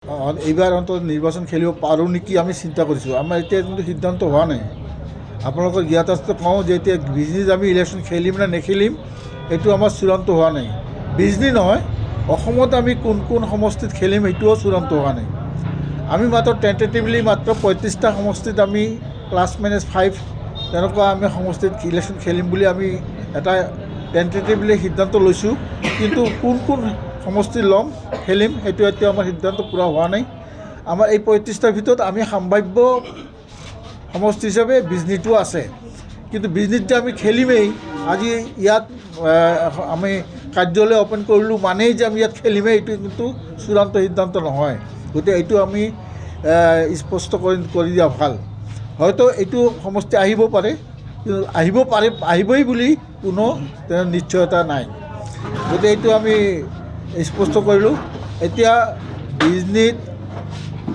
এইবাৰ অন্তত নিৰ্বাচন খেলিব পাৰোঁ নেকি আমি চিন্তা কৰিছোঁ। আমাৰ এতিয়া কিন্তু সিদ্ধান্ত হোৱা নাই। আপোনালোকৰ জ্ঞাত আছে কওঁ যে এতিয়া বিজনী আমি ইলেকশ্যন খেলিম নে নেখেলিম এইটো আমাৰ চূড়ান্ত হোৱা নাই। বিজনী নহয়, অসমত আমি কোন কোন সমষ্টিত খেলিম সেইটোও চূড়ান্ত হোৱা নাই। আমি মাত্ৰ টেণ্টেটিভলি মাত্ৰ 35টা সমষ্টিত আমি +-5 তেনেকুৱা আমি সমষ্টিত ইলেকশ্যন খেলিম বুলি আমি এটা টেণ্টেটিভলি সিদ্ধান্ত লৈছোঁ। কিন্তু কোন কোন সমষ্টি ল'ম খেলিম সেইটো এতিয়া আমাৰ সিদ্ধান্ত পূৰা হোৱা নাই। আমাৰ এই 35টাৰ ভিতৰত আমি সম্ভাৱ্য সমষ্টি হিচাপে বিজনীটো আছে। কিন্তু বিজনীত যে আমি খেলিমেই, আজি ইয়াত আমি কাৰ্যালয় অ'পেন কৰিলোঁ মানেই যে আমি ইয়াত খেলিমেই এইটো কিন্তু চূড়ান্ত সিদ্ধান্ত নহয়। গতিকে এইটো আমি স্পষ্ট কৰি দিয়া ভাল। হয়তো এইটো সমষ্টি আহিব পাৰে, কিন্তু আহিবই বুলি কোনো নিশ্চয়তা নাই। গতিকে এইটো আমি স্পষ্ট কৰিলোঁ। এতিয়া বিজনীত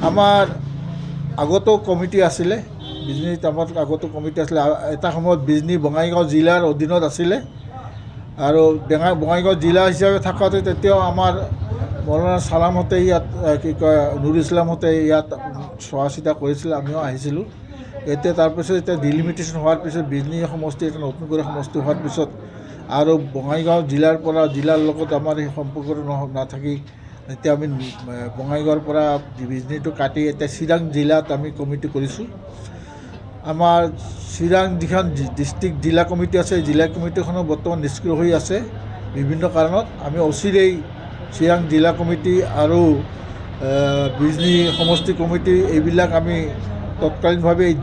আমাৰ আগতো কমিটি আছিলে, বিজনীত আমাৰ আগতো কমিটি আছিলে। এটা সময়ত বিজনী বঙাইগাঁও জিলাৰ অধীনত আছিলে আৰু বঙাইগাঁও জিলা হিচাপে থাকোঁতে তেতিয়াও আমাৰ মৌলানা ছালামহঁতে ইয়াত কি কয় নুৰুল ইছলামহঁতে ইয়াত চোৱা চিতা কৰিছিলে, আমিও আহিছিলোঁ। এতিয়া তাৰপিছত এতিয়া ডিলিমিটেশ্যন হোৱাৰ পিছত বিজনী সমষ্টি এটা নতুন কৰি সমষ্টি হোৱাৰ পিছত আৰু বঙাইগাঁও জিলাৰ পৰা জিলাৰ লগত আমাৰ সেই সম্পৰ্ক নাথাকি এতিয়া আমি বঙাইগাঁৱৰ পৰা বিজনীটো কাটি এতিয়া চিৰাং জিলাত আমি কমিটি কৰিছোঁ। আমাৰ চিৰাং যিখন ডিষ্ট্ৰিক্ট জিলা কমিটি আছে, জিলা কমিটিখনো বৰ্তমান নিষ্ক্ৰিয় হৈ আছে বিভিন্ন কাৰণত। আমি অচিৰেই চিৰাং জিলা কমিটি আৰু বিজনী সমষ্টি কমিটি এইবিলাক আমি তৎকালীনভাৱে এই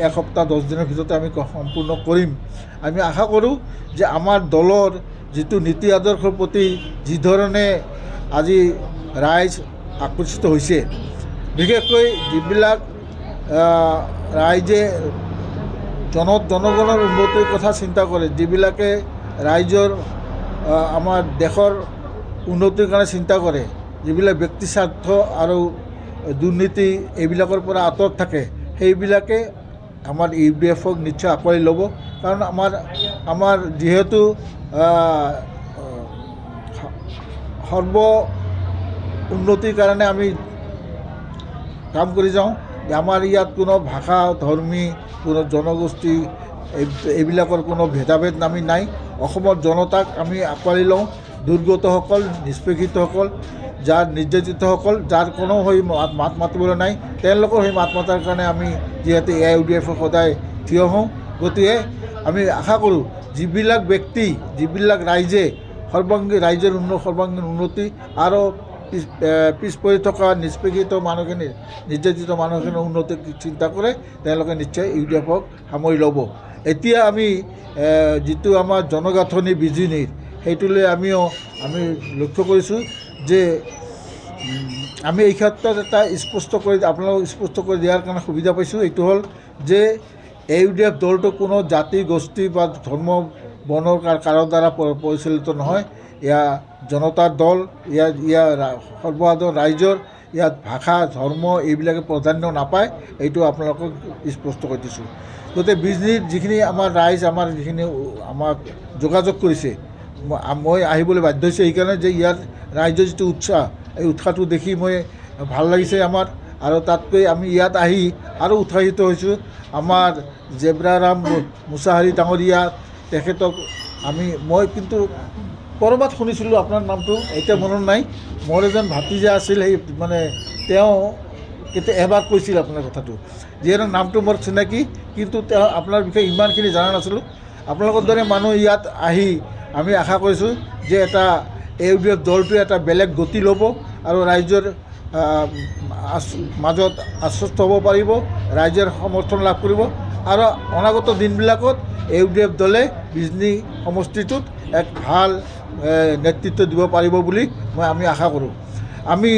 এক সপ্তাহ 10 দিনৰ ভিতৰতে আমি সম্পূৰ্ণ কৰিম। আমি আশা কৰোঁ যে আমাৰ দলৰ যিটো নীতি আদৰ্শৰ প্ৰতি যিধৰণে আজি ৰাইজ আকৰ্ষিত হৈছে, বিশেষকৈ যিবিলাক ৰাইজে জনগণৰ উন্নতিৰ কথা চিন্তা কৰে, যিবিলাকে ৰাইজৰ আমাৰ দেশৰ উন্নতিৰ কাৰণে চিন্তা কৰে, যিবিলাক ব্যক্তি স্বাৰ্থ আৰু দুৰ্নীতি এইবিলাকৰ পৰা আঁতৰত থাকে, সেইবিলাকে আমাৰ UDF-ক নিশ্চয় আঁকোৱালি ল'ব। কাৰণ আমাৰ যিহেতু সৰ্ব উন্নতিৰ কাৰণে আমি কাম কৰি যাওঁ। আমাৰ ইয়াত কোনো ভাষা ধৰ্মী কোনো জনগোষ্ঠী এইবিলাকৰ কোনো ভেদাভেদ আমি নাই। অসমৰ জনতাক আমি আঁকোৱালি লওঁ। দুৰ্গতসকল, নিষ্পেষিতসকল, যাৰ নিৰ্যাতিতসকল, যাৰ কোনো হৈ মাত মাতিবলৈ নাই, তেওঁলোকৰ সেই মাত মতাৰ কাৰণে আমি যিহেতু AIUDF সদায় থিয় হওঁ। গতিকে আমি আশা কৰোঁ যিবিলাক ব্যক্তি, যিবিলাক ৰাইজে ৰাইজৰ সৰ্বাংগীন উন্নতি আৰু পিছ পৰি থকা নিষ্পেষিত মানুহখিনি, নিৰ্যাতিত মানুহখিনিৰ উন্নতিৰ চিন্তা কৰে, তেওঁলোকে নিশ্চয় UDF-ক সামৰি ল'ব। এতিয়া আমি যিটো আমাৰ জনগাঁথনি বিজনীৰ সেইটোলৈ আমি লক্ষ্য কৰিছোঁ যে আমি এই ক্ষেত্ৰত এটা আপোনালোকক স্পষ্ট কৰি দিয়াৰ কাৰণে সুবিধা পাইছোঁ। এইটো হ'ল যে AIUDF দলটো কোনো জাতি গোষ্ঠী বা ধৰ্ম বৰ্ণৰ কাৰো দ্বাৰা পৰিচালিত নহয়। এয়া জনতাৰ দল, ইয়াৰ সৰ্বসাধাৰণ ৰাইজৰ, ইয়াত ভাষা ধৰ্ম এইবিলাকে প্ৰাধান্য নাপায়, এইটো আপোনালোকক স্পষ্ট কৰি দিছোঁ। গতিকে বিজনীত যিখিনি আমাৰ ৰাইজ যিখিনি আমাক যোগাযোগ কৰিছে, মই আহিবলৈ বাধ্য হৈছোঁ সেইকাৰণে যে ইয়াৰ ৰাইজৰ যিটো উৎসাহ, এই উৎসাহটো দেখি মই ভাল লাগিছে আমাৰ। আৰু তাতকৈ আমি ইয়াত আহি আৰু উৎসাহিত হৈছোঁ। আমাৰ জেব্ৰাৰাম মুছাহাৰী ডাঙৰীয়া, তেখেতক মই কিন্তু ক'ৰবাত শুনিছিলোঁ আপোনাৰ নামটো, এতিয়া মনত নাই। মোৰ এজন ভাতিজা আছিল, সেই তেওঁ এবাৰ কৈছিল আপোনাৰ কথাটো, যিহেতু নামটো মোৰ চিনাকি, কিন্তু তেওঁ আপোনাৰ বিষয়ে ইমানখিনি জনা নাছিলোঁ। আপোনালোকৰ দৰে মানুহ ইয়াত আহি আমি আশা কৰিছোঁ যে এটা AIUDF দলটোৱে এটা বেলেগ গতি ল'ব আৰু ৰাইজৰ মাজত আশ্বস্ত হ'ব পাৰিব, ৰাইজৰ সমৰ্থন লাভ কৰিব আৰু অনাগত দিনবিলাকত AIUDF দলে বিজনী সমষ্টিটোত এক ভাল নেতৃত্ব দিব পাৰিব বুলি আমি আশা কৰোঁ। আমি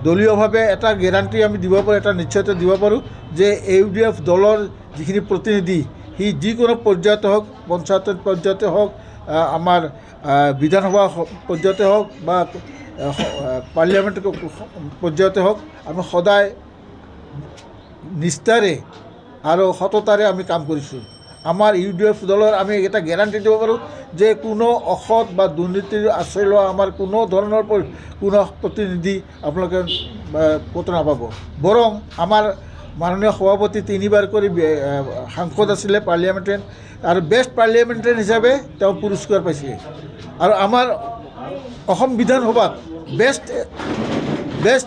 দলীয়ভাৱে এটা গেৰাণ্টি আমি দিব পাৰোঁ, এটা নিশ্চয়তা দিব পাৰোঁ যে AIUDF দলৰ যিখিনি প্ৰতিনিধি, সি যিকোনো পৰ্যায়তে হওক, পঞ্চায়ত পৰ্যায়তে হওক, আমাৰ বিধানসভা পৰ্যায়তে হওক বা পাৰ্লিয়ামেণ্ট পৰ্যায়তে হওক, আমি সদায় নিষ্ঠাৰে আৰু সততাৰে আমি কাম কৰিছোঁ। আমাৰ UDF দলৰ আমি এটা গেৰাণ্টি দিব পাৰোঁ যে কোনো অসৎ বা দুৰ্নীতিৰ আশ্ৰয় লোৱা আমাৰ কোনো ধৰণৰ কোনো প্ৰতিনিধি আপোনালোকে ক'তো নাপাব। বৰং আমাৰ মাননীয় সভাপতি 3বাৰ কৰি সাংসদ আছিলে পাৰ্লিয়ামেণ্টেৰিয়ান আৰু বেষ্ট পাৰ্লিয়ামেণ্টেৰিয়ান হিচাপে তেওঁ পুৰস্কাৰ পাইছে। আৰু আমাৰ অসম বিধানসভাত বেষ্ট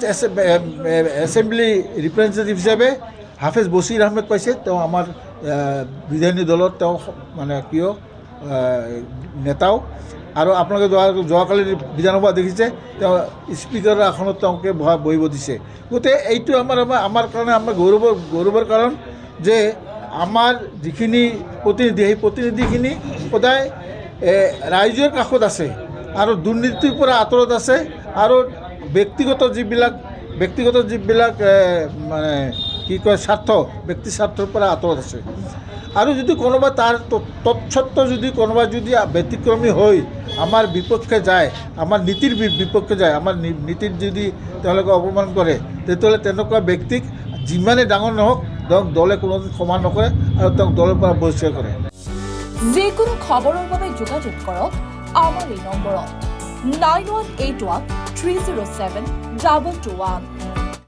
এছেম্বলি ৰিপ্ৰেজেণ্টেটিভ হিচাপে হাফেজ বছিৰ আহমেদ পাইছে। তেওঁ আমাৰ বিধায়িনী দলত তেওঁ মানে কিয় নেতাও। আৰু আপোনালোকে যোৱাকালি বিধানসভা দেখিছে তেওঁ স্পীকাৰৰ আসনত তেওঁকে বহিব দিছে। গতিকে এইটো আমাৰ কাৰণে আমাৰ গৌৰৱৰ কাৰণ যে আমাৰ যিখিনি প্ৰতিনিধি সেই প্ৰতিনিধিখিনি সদায় ৰাইজৰ কাষত আছে আৰু দুৰ্নীতিৰ পৰা আঁতৰত আছে আৰু ব্যক্তিগত যিবিলাক মানে কি কয় ব্যক্তি স্বাৰ্থৰ পৰা আঁতৰত আছে। আৰু যদি কোনোবা তাৰ তৎসত্ত্বেও যদি কোনোবা যদি ব্যতিক্ৰমী হৈ আমাৰ বিপক্ষে যায়, আমাৰ নীতিৰ বিপক্ষে যায়, আমাৰ নীতিত যদি তেওঁলোকে অপমান কৰে, তেতিয়াহ'লে তেনেকুৱা ব্যক্তিক যিমানে ডাঙৰ নহওক তেওঁক দলে কোনোদিন ক্ষমা নকৰে আৰু তেওঁক দলৰ পৰা বহিষ্কাৰ কৰে। যিকোনো খবৰৰ বাবে যোগাযোগ কৰক আমাৰ এই নম্বৰত 9181 307 221।